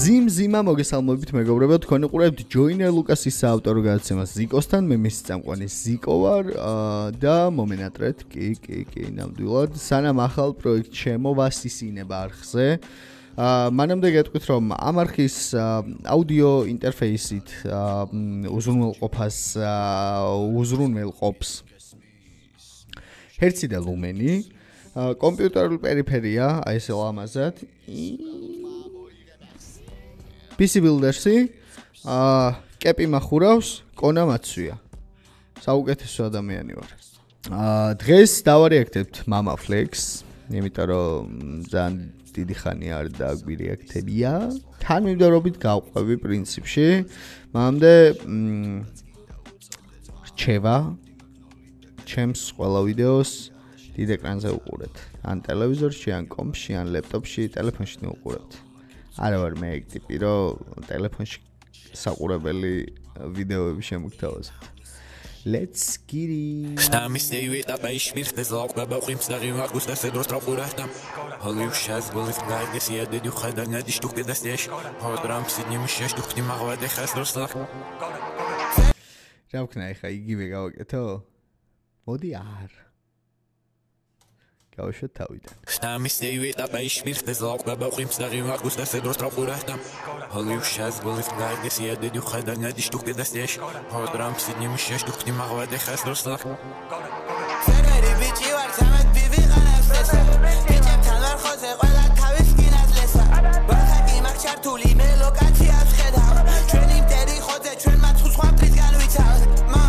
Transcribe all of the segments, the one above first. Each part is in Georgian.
ზიმზიმა მოგესალმებით მეგობრებო, თქვენ უყურებთ ჯოინერ ლუკასის საავტორო გადაცემას ზიკოსთან, მე მისი წამყვანი ზიკო ვარ და მომენატრეთ, კი, ნამდვილად, სანამ ახალ პროექტ შემოვასისინება არხზე. მანამდე გეტყვით, რომ ამ არხის აუდიო ინტერფეისით უზრუნველყოფს ჰერცი და ლუმენი, კომპიუტერული პერიფერია, აი ესე ლამაზად. PC Builder-ი, კეპი მახურავს, კონა მაცვია. საუკეთესო ადამიანი ვარ. დღეს დავარეაქტებთ Mama Flex, იმიტომ რომ ძალიან დიდი ხანი არ დაგვირეაქტებია. თანმიმდევრობით გავყვები პრინციპში. მანამდე რჩევა ჩემს ყველა ვიდეოს დიდ ეკრანზე უყურეთ. ან ტელევიზორში, ან კომპში, ან ლეპტოპში, ტელეფონში უყურებთ. არა ვარ მე ეგ ტიპი, რომ ტელეფონში საყურებელი ვიდეოები შემოგთავაზებთ. Let's get it. Stami stay with a bay schmilch des Laub bei ihm sagen Markus das der Strafurcht. Hallo Schatz, will ich gar nicht sehen, du hast dann nicht du das nicht. Hat Ramp sie nicht mehr du nicht mehr weil der hast Russland. რა ვქნა ეხა იგივე გავაკეთო? მოდი არ. გავუშვათ თავიდან. Stami stay with a bay schmilch des Laub bei ihm sagen Markus das der Strafurcht. Hallo Schatz, will ich gar nicht sehen, du hast dann nicht du das nicht. Hat Ramp sie nicht mehr du nicht mehr weil der hast Russland. Ferrari bici var samet bibi qanafsa. Keçem tanvar xoze qola tavis kinas lesa. Baxaqi maqchar tuli me lokasias khedam. Chvenim teri xoze chven matxus kham prisgan vichar. Ma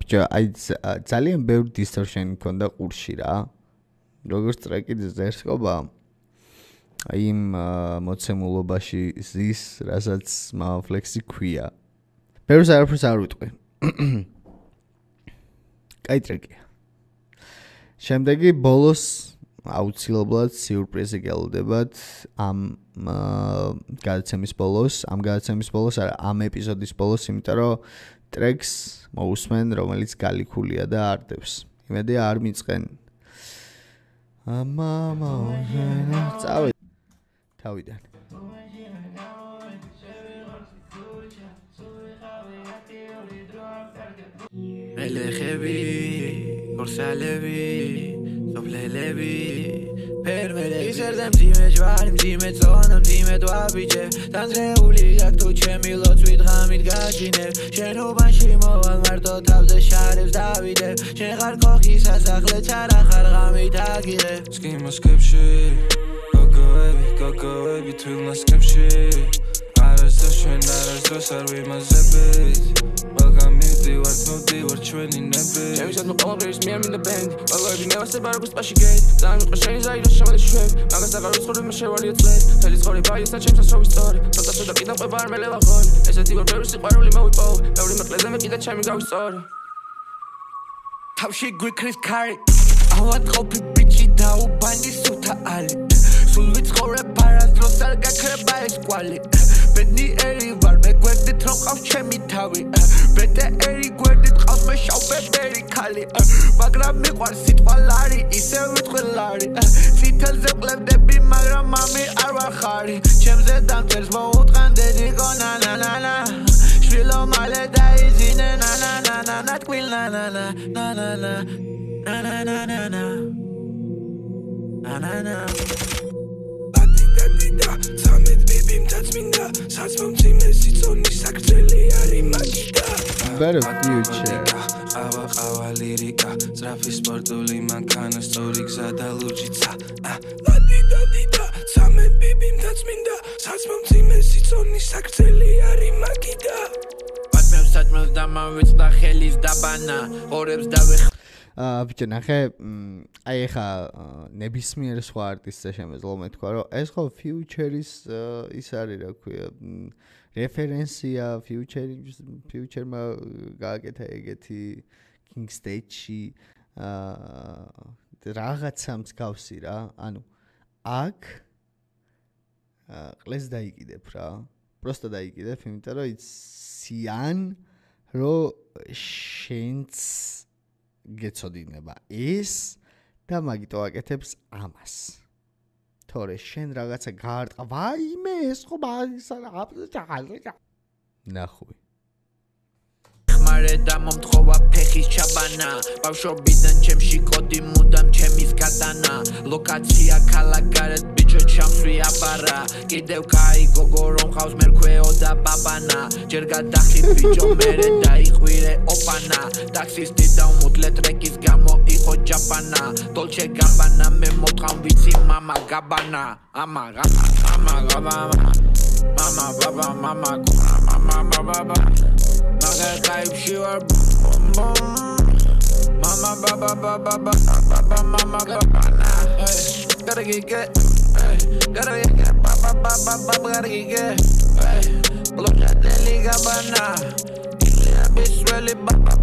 ბიჭო, აი ძალიან ბევრი distortion მქონდა ყურში რა. როგორც ტრეკი ზერსკობა აი იმ მოცემულობაში ზის, რასაც Mavaflex-ი ქვია. ბევრს არაფერს არ ვიტყვი. კაი ტრეკია. შემდეგი ბოლოს აუცილებლად სიურპრიზი გელოდებათ ამ გადაცემის ბოლოს, არა, ამ ეპიზოდის ბოლოს, იმიტომ რომ ტრეკს მოусმენ, რომელიც გალიქულია და არდებს. იმედია არ მიწყენ. წავედი თავიდან. ელეხები, გორსალები, სოფლელები, ფერმერები. ისერდე მძიმე ჯვარი, მძიმე წონა, მძიმე დვაბიჯე. დანძრეული აქ თუ ჩემი ლოცვით ღამით გაჩინებ. შენობაში მოვალ მარტო თავზე შარებს დავიდებ. შენ ხარ კოხი სასახლეც არა ხარ ღამით აგიღებ. სკიმოსკებში, გოგოები თვილნასკებში. არასდროს ჩვენ არასდროს არ ვიმაზებით. მაგრამ მივდივარ ჩვენი ნები. ჩემისადმი ყოველდღიურს მიერ მინდა ბენდი. ყველოები მევასება როგორც პაში გეით. დამიყო შენი ზაიროს შემოდი შვები. მაგას აღარ ვიცხოვრებ მე შევარლიო წლები. თელი ცხოვრება ისე ჩემსაც რო ვისწორი. ცოტა კიდევ ყვება არ მელევა ხოლმე. ესეთი ვარ ბევრი სიყვარული მოვიპოვე. ბევრი მეკლეზე მე კიდე ჩემი გავისწორი. თავში გვიქრის ქარი. ავად ყოფი ბიჭი დაუბანი სუთა ალი. სულ ვიცხოვრებ არასდროს არ გაქრება ეს კვალი. ბედნიერი ვარ მე გვერდით რომ ყავს ჩემი თავი. ბედნიერი გვერდით ყავს მე შავბებერი ქალი. მაგრამ მიყვარს სიტყვა ლარი ისე ვიტყვილარი. წითელზე ყლებდები მაგრამ მამი არ ვარ ხარი. ჩემზე დამწერს მოუტყან დედიკო ნანანანა. შვილო მალე დაიძინე ნანანანა თკვილ ნანანა ნანანა ნანანანა ნანანა სამეთ ბიბი მძაწმინდა საცმამციმე სიწონის საქრძელი არის მაგიდა better future ყავა ლირიკა ძრაფი სპორტული მანქანა სწორი გზა და ლურჯიცა ლადიდა სამეთ ბიბი მძაწმინდა საცმამციმე სიწონის საქრძელი არის მაგიდა სათმელს და მოვიწდა ხელის დაბანა ორებს დავეხ ბიჭო ნახე აი ხა ნებისმიერ სხვა არტისტზე შემეძლო მეთქვა რომ ეს ხო future-ის ის არის რა ქვია რეფერენსია future-მა გააკეთა ეგეთი King Stage-ში რაღაცა მსგავსი რა ანუ აქ ყლეს დაიკიდებ რა просто დაიკიდებ იმიტომ რომ იციან რომ შენც გეცოდინება ეს და მაგიტო აკეთებს ამას თორე შენ რაღაცა გაარტყა ვაიმე ეს ხო მაგისა ნახوي ხმარე და მომთხოვა ფეხის ჩაბანა ბავშვობიდან ჩემში კოდი მუდამ ჩემის გადანა ლოკაცია ქალაქგარეთ ბიჭო ჩამსვი აბარა კიდევ კაი გოგო რომ ყავს მერქვეო და ბაბანა ჯერ გადახი ბიჭო მერე დაიყვირე ოპანა ტაქსისტი დაუმუტლე ტრეკის გამო იყო ჯაპანა დოლჩე გაბანა მე მოტყავ ვიცი მამა გაბანა ამა გაბანა მამა ბაბა მამა ბაბა Maga type she were boom boom Mama baba mama gabana Gotta get gotta get baba gotta get Look at the liga bana Bitch really baba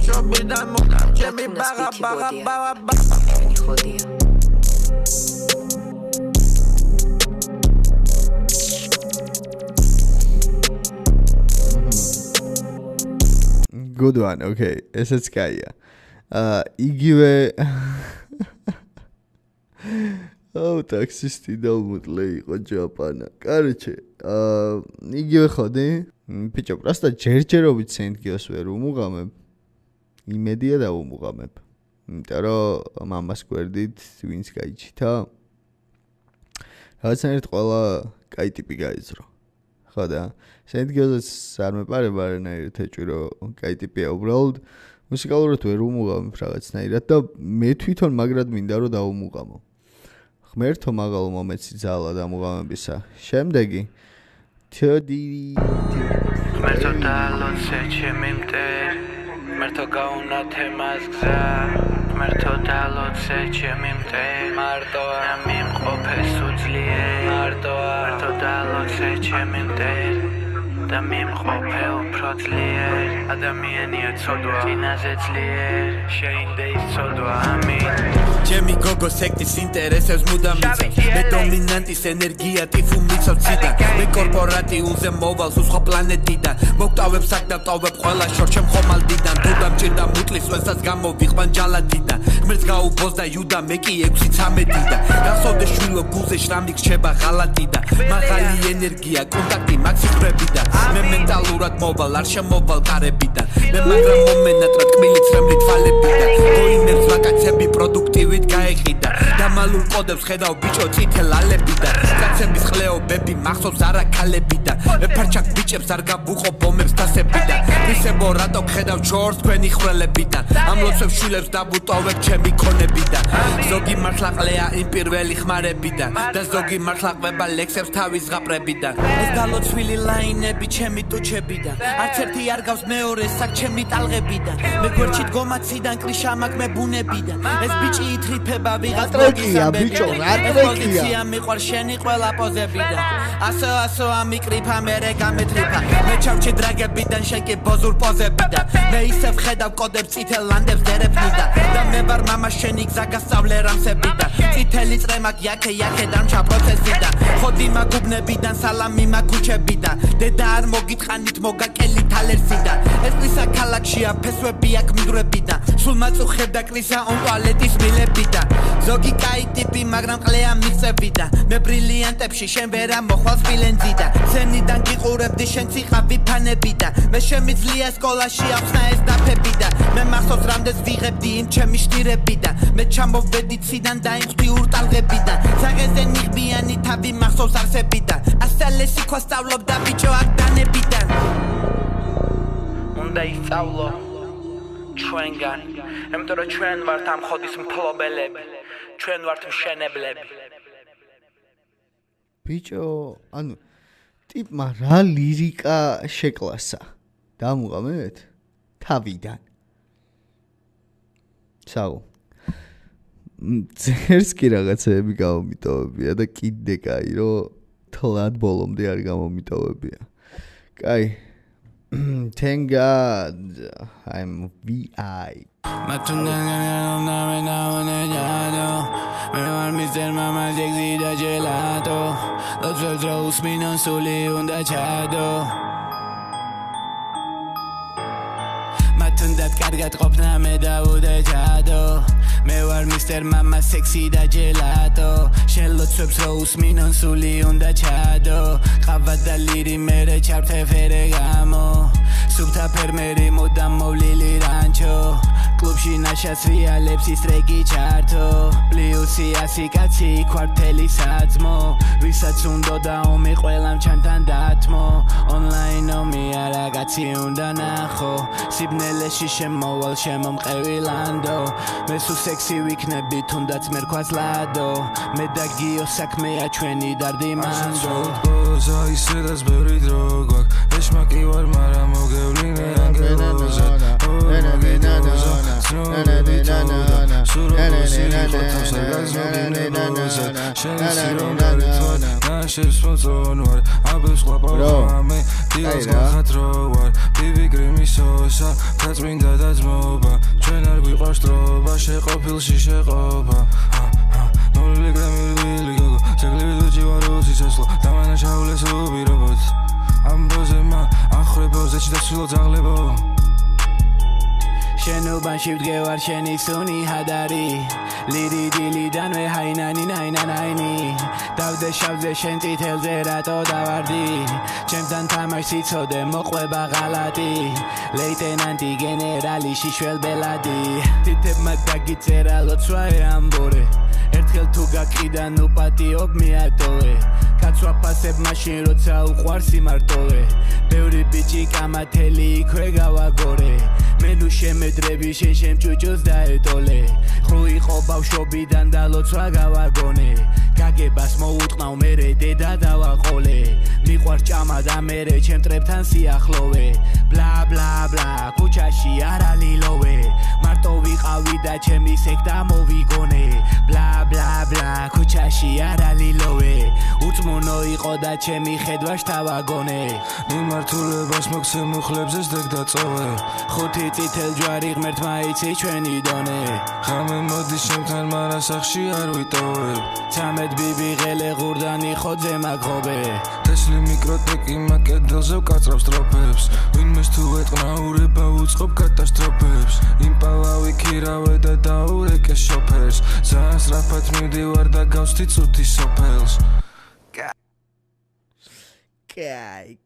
Show me that muda Jimmy baga Good one, okay. ესეც კაია. იგივე ტაქსისტი დაუმუტლე იყო ჯაპანა. კაროჩე, იგივე ხოდი? ბიჭო, პროსტა ჯერჯერობით სენტგიოს ვერ უმუღამებ. იმედია დაუმუღამებ. იმიტომ რომ მამას გვერდით ვინც გაიჩითა. რაღაცნაირად ყველა კაი ტიპი გაიზრო. ხო და სენტგიოზეც არ მეპარება არანაირად ეჭვი რომ კაი ტიპია უბრალოდ მუსიკალურად ვერ უმუღამებ რაღაცნაირად და მე თვითონ მაგრად მინდა რომ დაუმუღამო ღმერთო მაღალ მომეცი ძალა დამუღამებისა შემდეგი თოდი ღმერთო დალოცე ჩემი მტერი ღმერთო გაუნათე მას გზა ღმერთო დალოცე ჩემი მტერი მარტოა და მიმყოფეს უძლიერ მარტოა ღმერთო დალოცე ჩემი მტერი და მიმყოფე უფრო ძლიერ ადამიანია ცოდვა წინაზე ძლიერ შეინდე ის ცოდვა ამინ ჩემი გოგო სექტის ინტერესებს მუდამ მიცავს მე დომინანტის ენერგია ტიფუ მიცავ ციდან მე კორპორატიულზე მოვალ სხვა პლანეტიდან მოგტავებ საკ და ტოვებ ყველა შორ ჩემ ხომალდიდან თუ დამჭირდა მუტლის ვესაც გამოვიყვან ჯალათიდან ღმერთს გაუბოს და იუდა მე კი 6-13-დან გახსოვდე შვილო გულზე შრამი რჩება ღალატიდან მაღალი ენერგია კონტაქტი მაქსიბრებიდან მე მენტალურად მოვალ არ შემოვალ კარებიდან მე მაგრამ მომენატრა ტკბილი ცრემლი თვალებიდან გოინერს ვაკაცები პროდუქტივით გაეყიდა დამალულ ყოდებს ხედავ ბიჭო წითელ ალებიდან კაცების ხლეობები მახსოვს არა ქალებიდან მე ფარჩაკ ბიჭებს არ გაბუყო ბომებს დასებიდან ისებო რატო ხედავ ჩორს თქვენი ხვრელებიდან ამ ლოცვებს შვილებს დაბუტოვებ ჩემი ქონებიდან ზოგი მართლაყლეა იმ პირველი ხმარებიდან და ზოგი მართლაყვება ლექსებს თავის ზღაპრებიდან ეს დალოცვილი ლაინები ჩემი ტუჩებიდან არც ერთი არ გავს მეორეს საკ ჩემი ტალღებიდან მე გვერდში დგომაციდან კრიშა მაგ მე ბუნებიდან ეს ბიჭი ითრიფება ვიღაც ტრეკია ბიჭო რა ტრეკია მიყვარ შენი ყველა პოზებიდან ასო ამიკრიფა მერე გამეტრიფა მე ჩავჭი დრაგებიდან შენ კი ბოზურ პოზებიდან მე ისევ ხედავ კოდებს წითელ ლანდებს დერეფნიდან და მე ვარ მამა შენი გზა გასწავლე რამსებიდან წითელი წრემაკ იაქე დამჩა პროცესიდან ხოდი მაგუბნებიდან სალამი მაგუჩებიდან დედა არ მოგიტყანით მოგაკელი თალერსიდან ეს კრისა ქალაქშია ფესვები აქ მიგრებიდან სულ მაწუხებ და კრისა on ტუალეტის მილებიდან ზოგი კაი ტიპი მაგრამ ყლეა მიღწევიდან მე ბრილიანტებში შენ ვერა მოხვალ სპილენძიდან სცენიდან გიყურებდი შენ ციყავი ფანებიდან მე შემიძლია სკოლაში ახსნა ეს დაფებიდან მე მახსოვს რამდენს ვიღებდი იმ ჩემი შტირებიდან მე ჩამოვედი ციდან და იმ ღვთიურ ტალღებიდან საღეზე ნიღბიანი თავი მახსოვს არსებიდან ასალესი ქვა სწავლობდა ბიჭო აქ დანებიდან უნდა ისწავლო ჩვენგან იმიტომ რომ ჩვენ ვართ ამ ხოდის მფლობელები ჩვენ ვართ მშენებლები ბიჭო ანუ ტიპმა რა ლირიკა შეკლასა დამუღამეთ თავიდან საუ წერს კი რაღაცები გამომიტოვებია და კიდე კაი რომ თლად ბოლომდე არ გამომიტოვებია კაი thank god I'm VI მე ვარ მისტერ მამა სექსი და ჯელატო ლოცვებს რო უსმინონ სული უნდა ჩადო მათუნდაც კარგად ყოფნა მე დავუდე ჩადო მე ვარ მისტერ მამა სექსი და ჯელატო შენ ლოცვებს რო უსმინონ სული უნდა ჩადო ყავა და ლირი მერე ჩავთე ფერე გამო სუფთა ფერმერი მოდამ მოვლილი რანჩო კლუბში ნაშას რეალებს ის ტრეკი ჩართო პლიუსი 100 კაცი კვარტელი საძმო ვისაც უნდა და ომი ყველამ ჩანთან დათმო ონლაინ ომი არა კაცი უნდა ნახო სიბნელეში შემოვალ შემომყევი ლანდო მე სულ სექსი ვიქნები თუნდაც მერქვას ლადო მე და გიო საქმეა ჩვენი დარდი მანდო ისე დას ბევრი დრო გვაქვს ეშმაკი ვარ მარა მოგევლინე ანგელოზა შენობაში ვდგევარ შენი სუნი ჰადარი ლირი დილიდანვე ჰაინანი დავდე შავზე შენ წითელზე რატო დავარდი ჩემთან თამაშს იცოდე მოყვება ღალატი ლეიტენანტი გენერალი შიშველ ბელადი თითებმა დაგიწერა ლოცვა ამბორე ერთხელ თუ გაკიდა ნუ პატიობ მიატოვე გაცვაფასებ მაშინ როცა უყვარს იმარტოვე ბევრი ბიჭი კამათელი იქვე გავაგორე მე ნუ შემედრები შენ შემჭუჭოს დაეტოლე ხრო იყო ბავშვობიდან და ლოცვა გავაგონე გაგებას მოუტყნავ მერე დედა დავაყოლე მიყვარს ჭამა და მერე ჩემ ტრებთან სიახლოვე ბლა ბლა ბლა ქუჩაში არა ლილოვე მარტო ვიყავი და ჩემი სექტა მოვიგონე ბლა ბლა ბლა ქუჩაში არა ლილოვე უწმუნო იყო და ჩემი ხედვა შთავაგონე მიმართულებას მოგცემ მუხლებს дэг დაწოვე ხუთი წითელ ჯვარი ღმერთმა იცი ჩვენი დონე ხამე მოდი შემთან მარა სახში არ ვიტოვებ 13 ბიბი ღელე ღურდანი ხოძე მაგღობე თესლი მიკროტეკი მაკედელზე ვკაწრავს სტროფებს ვინმეს თუ ეტყნაურება უწყობ კატასტროფებს იმპალავი ქირავე და დაურეკე შოფერს ძალიან სწრაფად მივდივარ და გავსთი წუთი სოფელს კაი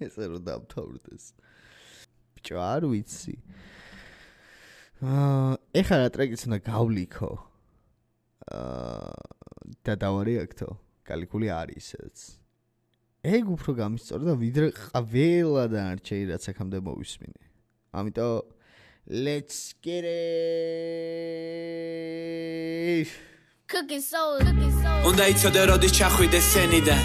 ესე რომ დამთავრდეს ბიჭო არ ვიცი ეხლა რა ტრეკიც უნდა გავლიქო და დავარეაქტო კალიკული არის ეს ეგ უფრო გამისწორდა ვიდრე ყველა დანარჩენი რაც აქამდე მოვისმინე ამიტომ let's get it cooking soul უნდა იცოდე როდის ჩახვიდე სცენიდან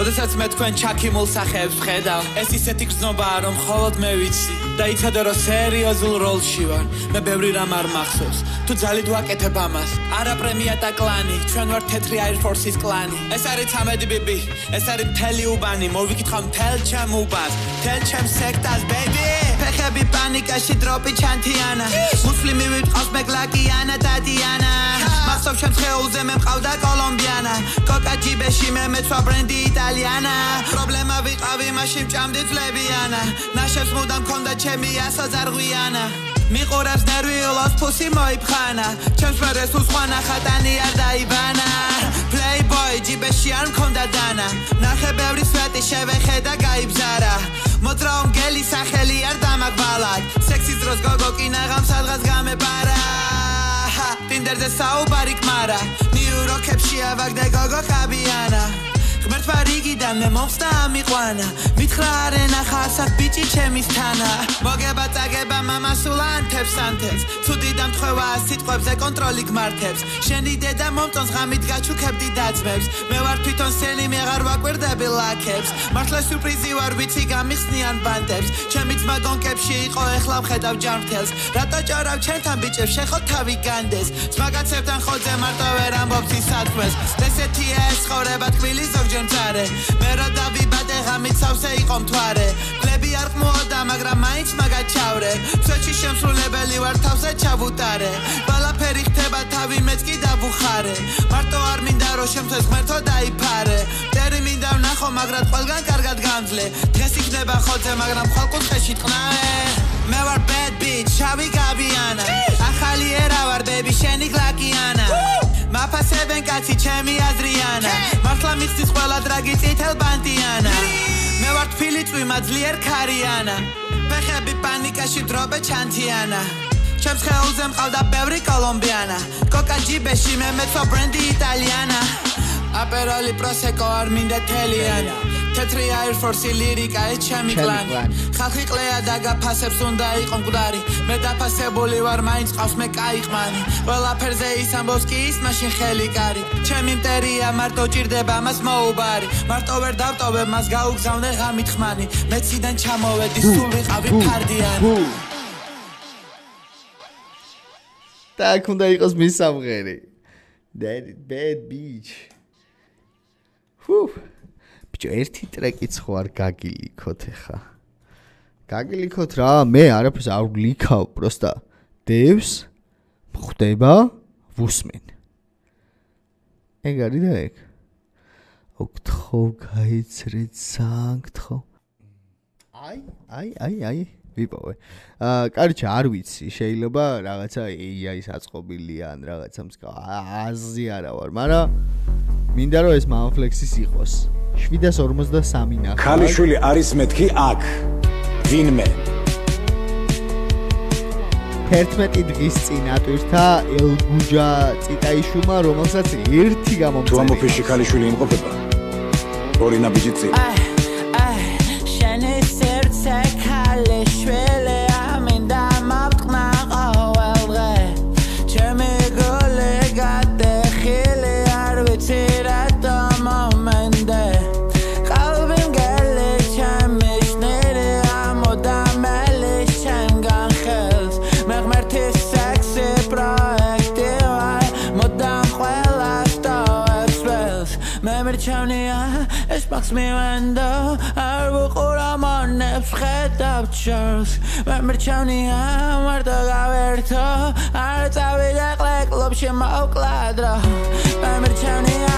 ოდესაც მე თქვენ ჩაქიმულ სახეებს ვხედავ ეს ისეთი გრძნობაა რომ მხოლოდ მე ვიცი და იცოდე რომ სერიოზულ როლში ვარ მე ბევრი რამ არ მახსოვს თუ ძალით ვაკეთებ ამას არა პრემია და კლანი ჩვენ ვარ თეთრი Air Force-ის კლანი ეს არის 13 ბიბი ეს არის მთელი უბანი მოვიკითხავ მთელ ჩემ უბანს მთელ ჩემ სექტას baby ფეხები პანიკაში დროპი ჩანთიანა მუსლიმი ვიტყავს მე გლაკიანა დადიანა მახსოვს ჩემს ხეულზე მე მყავდა კოლომბიანა კოკა ჯიბეში მე მეცვა ბრენდი იტალიანა პრობლემა ვიყავი მაშინ ჭამდი ძლებიანა ნაშებს მუდამ მქონდა ჩემი ასაზარღვიანა მიყურებს ნერვიულოს ფუსი მოიფხანა ჩემს მერეს უსყვანა ხატანი არ დაიბანა playboy ჯიბეში არ მქონდა დანა ნახე ბევრი სვეტი შევეხე და გაიბზარა მოძრაო მგელი სახელი არ დამაგვალად სექსის დროს გოგო კინაღამ სადღაც გამეპარა ტინდერზე საუბარი კმარა ნიუ-იორკებში ავაგდე გოგო ხაბიანა ღმერთმა რიგიდან მე მომხსნა ამიყვანა მითხრა არენა ხარსად ბიჭი ჩემის თანა მოგება წაგება მამა სულ ანთებს ცუდი დამთხევა სიტყვებზე კონტროლი გმართებს შენი დედა მომწონს ღამით გაჩუქებდი დაძმებს მე ვარ თვითონ სენი მე აღარ ვაკვირდები ლაქებს მართლა სიურპრიზი ვარ ვიცი გამიხსნიან ბანდებს ჩემი ძმა დონკებში იყო ეხლა ვხედავ ჯანმრთელს რატო ჭორავ ჩემთან ბიჭებს შეხო თავი განდეს ძმაგაცებთან ხოძე მარტო ვერ ამბობს ის საქმეს ესეთია ეს ცხოვრება თბილი ზოგჯერ მე რა დავიბადე ღამით სავსე იყო მთვარე კლები არ ყმუოდა მაგრამ მაინც მაგაჩავრე ცეჩი შემსრულებელი ვარ თავზე ჩავუტარე ბალაფერი ხდება თავი მეც კი დავუხარე მარტო არ მინდა რომ შემთხვევით ღმერთო დაიფარე მტერი მინდა ვნახო მაგრამ ყველგან კარგად გამძლე დღეს იქნება ხოძე მაგრამ ხალკუთხეში ტყნაე მე ვარ bad bitch შავი გაბიანა ახალი ერა ვარ baby შენი გლაკიანა მაფასებენ კაცი ჩემი აზრიანა მართლა მიხსნის ყველა დრაგი წითელ ბანტიანა მე ვარ თბილი წვიმა ძლიერ ქარიანა ფეხები პანიკაში დროპე ჩანთიანა ჩემს ხეულზე მყავდა ბევრი კოლომბიანა კოკა ჯიბეში მე მეცვა ბრენდი იტალიანა აპეროლი პროსეკო არ მინდა თელიანი თეთრი Air Force ლირიკა ეს ჩემი კლანი ხალხი ყლეა და გაფასებს უნდა იყო მკვდარი მე დაფასებული ვარ მაინც ყავს მე კაი ყმანი ყველაფერზე ის ამბობს კი ის მაშინ ხელი კარი ჩემი მტერია მარტო ჭირდება მას მოუბარი მარტო ვერ დავტოვე მას გაუგზავნე ღამით ხმანი მეციდან ჩამოვედი სულ ვიყავი ფარდიანი და აქ უნდა იყოს მის სამღერი bad bitch ბიჭო ერთი ტრეკიც ხო არ გაგილიქოთ ხა გაგილიქოთ რა მე არაფერს არ ვლიქავ პროსტა დევს ხდება ვუსმენ ეგ არის და ეგ ოქთხო გაიცრეთ სანქტხო აი ვიპოვე კარჩა არ ვიცი შეიძლება რაღაცა AI-ის აწყობილია ან რაღაცა აზრი არა ვარ მაგრამ მინდა რომ ეს მამაფლექსის იყოს 753 ნახე ქალიშვილი არის მეთქი აქ ვინმე 11 დღის წინ ატვირთა ელგუჯა წიტაიშვილმა, რომელსაც ერთი გამომწერია. თუ ამოფიში ქალიშვილი იმყოფება. ორი ნაბიჯი წინ. შენი სერცე ქალიშვილი ამინდა მოვტყნა ყოველ დღე. ჩემი გული გადახილი არ ვიცი რატომ მომენდე. qalbi მგელი ჩემი შნირი ამოდამ ელის ჩემგან ხელს. მე ღმერთი სექსი პროექტი ვარ მოდამ ყველას ტოვებს ველს. მე მირჩევნია ეს მაქვს მივენდო არ ვუყურა მონებს ხედავ ჩორს. მე მირჩევნია მარტო გავერთო არ წავიდე კლუბში მოვკლა დრო. მე მირჩევნია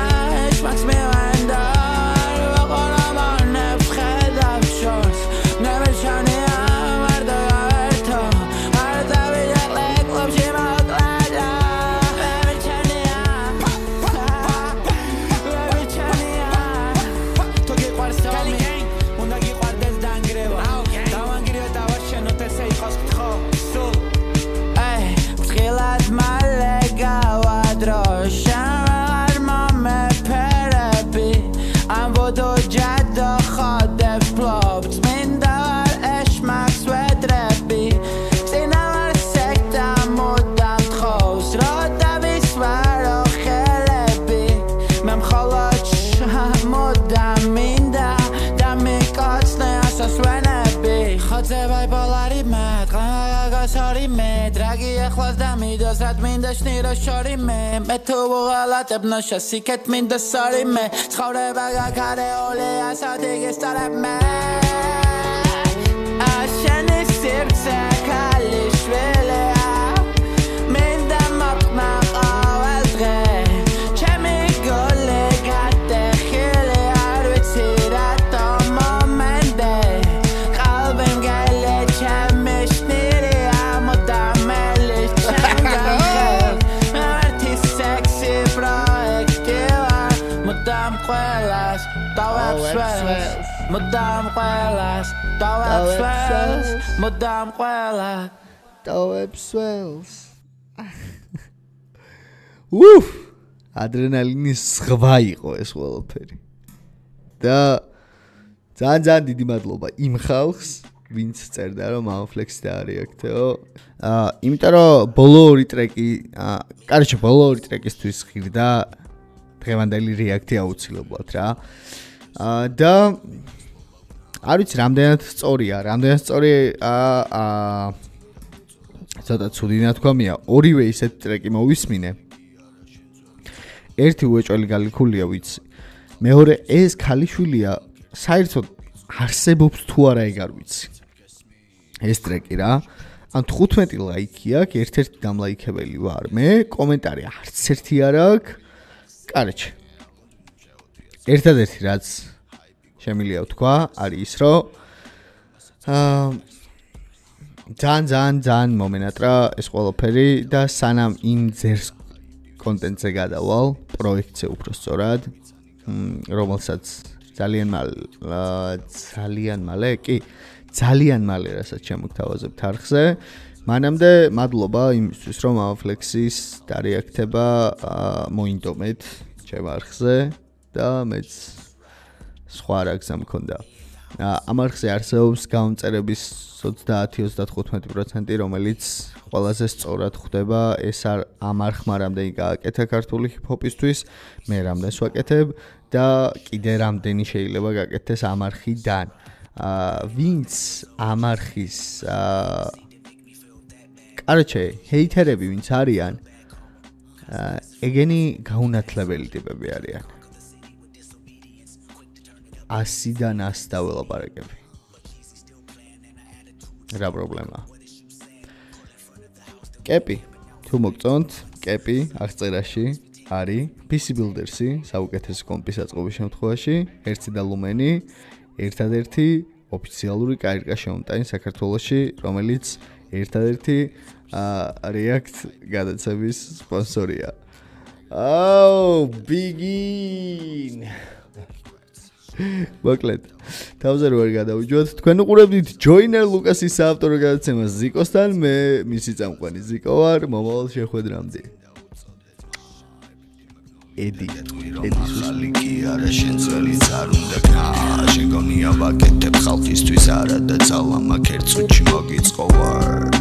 ეს მაქვს მივენდო არ ვუყურა მონებს ხედავ ჩორს. მე მირჩევნია მარტო გავერთო არ წავიდე კლუბში მოვკლა დრო. მე მირჩევნია თუ გიყვარს სამი უნდა გიყვარდეს დაანგრევა. დავანგრიო და ვარ შენ უთესე იყოს გთხო სულ ფრთხილად მალე გავადრო შენ არ მომეფერები ამბოდო ჯადო ხოდებს ფლობ წმინდა ვარ ეშმაკს ვედრები წინა ვარ სექტა მოდამ თხოვს რო დავისვარო ხელები მე მხოლოდ მოდამ მინდა და მიკოცნე ასასვენები ხოძე ბაიბოლარი მათ ყანაგასარი მე დრაგი ახლავს და მიდოს რად მინდა შნირო შორი მე თუ ვუღალატებ ნოშა სიკეთ მინდა სორი მე ცხოვრება გაქარეული ასოდი გესტარებ მე შენი სერცე ქალიშვილი მინდა მოვტყნა ყოველ დღე ჩემი გული გადახილი არ ვიცი რატომ მომენდე qalbi მგელი ჩემი შნირი ამოდამ ელის ჩემგან ხელს. მე ვერთი სექსი პროექტი ვარ მოდამ ყველას ტოვებს ველს. მოდამ ყველას ტოვებს ველს. მოდამ ყველას ტოვებს ველს. უფ! ადრენალინის ზღვა იყო ეს ყველაფერი. და ძალიან დიდი მადლობა იმ ხალხს, ვინც წერდა რომ ამფლექსი დაარეაქტეო. იმიტომ რომ ბოლო ორი ტრეკი, ბოლო ორი ტრეკისთვის ღირდა დღევანდელი რეაქტი აუცილებლად რა. და არ ვიცი რამდენად სწორია, რამდენად სწორი ცოტა ცუდი ნათქვამია, ორივე ისეთ ტრეკი მოვისმინე. ერთი უეჭველი გალიქულია ვიცი. მეორე ეს ქალიშვილია საერთოდ არსებობს თუ არა ეგ არ ვიცი. ეს ტრეკი რა. ან 15 ლაიქი აქვს, ერთ-ერთი დამლაიქებელი ვარ. მე კომენტარი არც ერთი არ აქვს. კაროჩე. ერთადერთი რაც შემიძლია ვთქვა, არის ის, რომ ძალიან მომენატრა ეს ყველაფერი და სანამ იმ ძერს კონტენტზე გადავალ, პროექტზე უფრო სწორად, რომელსაც ძალიან მალე რასაც შემოგთავაზებთ არხზე. მანამდე მადლობა იმისთვის, რომ ამფლექსის დარეაქტება მოინდომეთ ჩემ არხზე და მეც სხვა რა გზა მქონდა. ამ არხზე არსებობს გამომწერების 30-35%, რომელიც ყველაზე სწორად ხდება. ეს ამ არხმა რამდენი გააკეთა ქართული ჰიპ-ჰოპისთვის, მე რამდენს ვაკეთებ და კიდე რამდენი შეიძლება გაკეთდეს ამ არხიდან. ვინც ამ არხის კაროჩე, ჰეითერები ვინც არიან, ეგენი გაუნათლებელი ტიპები არიან. 100-დან 100 დაველაპარაკები. რა პრობლემაა? კეპი, თუ მოგწონთ, კეპი აღწერაში არის PC Builders-ი, საუკეთესო კომპის აწყობის შემთხვევაში, ერთი და ლუმენი, ერთადერთი ოფიციალური კაირკა შემომტანი საქართველოში, რომელიც ერთადერთი React გადაცემის სპონსორია. Oh, begin. მოკლედ თავზე რო არ გადავიჯოთ. თქვენ უყურებთ ჯოინერ ლუკასის საავტორო გადაცემას ზიკოსთან, მე მისი წამყვანი ზიკო ვარ, მომავალ შეხვედრამდე. ედი სუსლიკი არა შენ ძველიც არ უნდა ქნა შენ გონია ვაკეთებ ხალხისთვის არა და ძალა მაგ ერთ წუთში მოგიწყო ვარ